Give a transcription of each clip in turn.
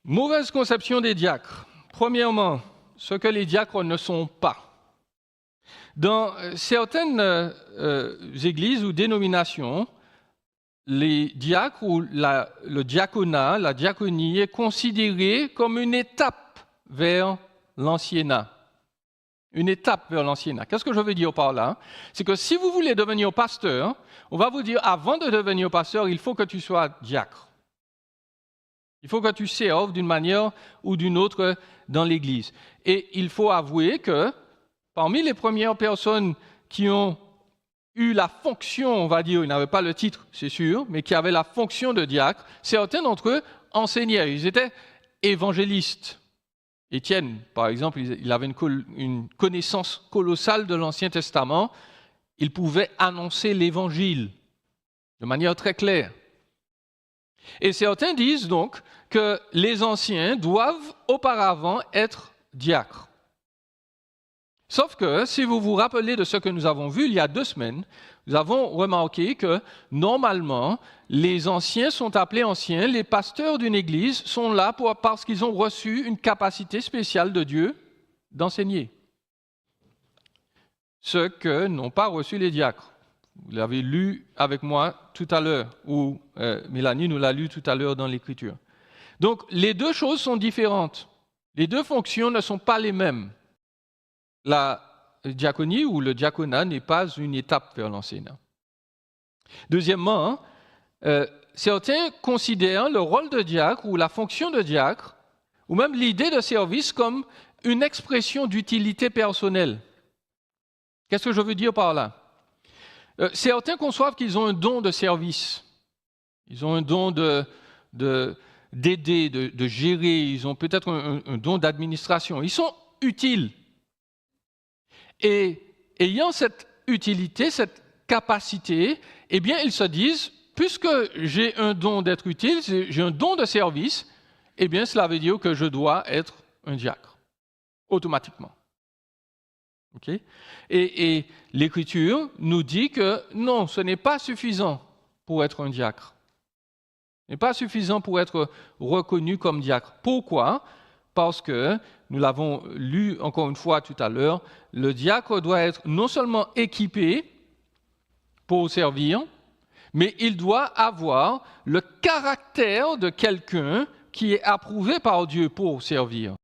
Mauvaise conception des diacres. Premièrement, ce que les diacres ne sont pas. Dans certaines églises ou dénominations, les diacres ou le diaconat, la diaconie est considéré comme une étape vers l'anciennat. Une étape vers l'anciennat. Qu'est-ce que je veux dire par là? C'est que si vous voulez devenir pasteur, on va vous dire, avant de devenir pasteur, il faut que tu sois diacre. Il faut que tu serves d'une manière ou d'une autre dans l'Église. Et il faut avouer que parmi les premières personnes qui ont eu la fonction, on va dire, ils n'avaient pas le titre, c'est sûr, mais qui avaient la fonction de diacre, certains d'entre eux enseignaient. Ils étaient évangélistes. Étienne, par exemple, il avait une connaissance colossale de l'Ancien Testament. Il pouvait annoncer l'Évangile de manière très claire. Et certains disent donc que les anciens doivent auparavant être diacres. Sauf que, si vous vous rappelez de ce que nous avons vu il y a 2 semaines, nous avons remarqué que, normalement, les anciens sont appelés anciens, les pasteurs d'une église sont là parce qu'ils ont reçu une capacité spéciale de Dieu d'enseigner. Ce que n'ont pas reçu les diacres. Vous l'avez lu avec moi tout à l'heure, ou Mélanie nous l'a lu tout à l'heure dans l'Écriture. Donc, les deux choses sont différentes. Les deux fonctions ne sont pas les mêmes. La diaconie ou le diaconat n'est pas une étape vers l'anciennat. Deuxièmement, certains considèrent le rôle de diacre ou la fonction de diacre, ou même l'idée de service comme une expression d'utilité personnelle. Qu'est-ce que je veux dire par là? Certains conçoivent qu'ils ont un don de service. Ils ont un don d'aider, de gérer. Ils ont peut-être un don d'administration. Ils sont utiles. Et ayant cette utilité, cette capacité, eh bien, ils se disent, puisque j'ai un don d'être utile, j'ai un don de service, eh bien, cela veut dire que je dois être un diacre, automatiquement. Okay? Et l'Écriture nous dit que non, ce n'est pas suffisant pour être un diacre. Ce n'est pas suffisant pour être reconnu comme diacre. Pourquoi? Parce que, nous l'avons lu encore une fois tout à l'heure, le diacre doit être non seulement équipé pour servir, mais il doit avoir le caractère de quelqu'un qui est approuvé par Dieu pour servir.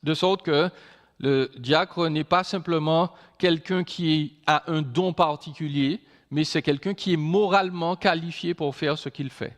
De sorte que le diacre n'est pas simplement quelqu'un qui a un don particulier, mais c'est quelqu'un qui est moralement qualifié pour faire ce qu'il fait.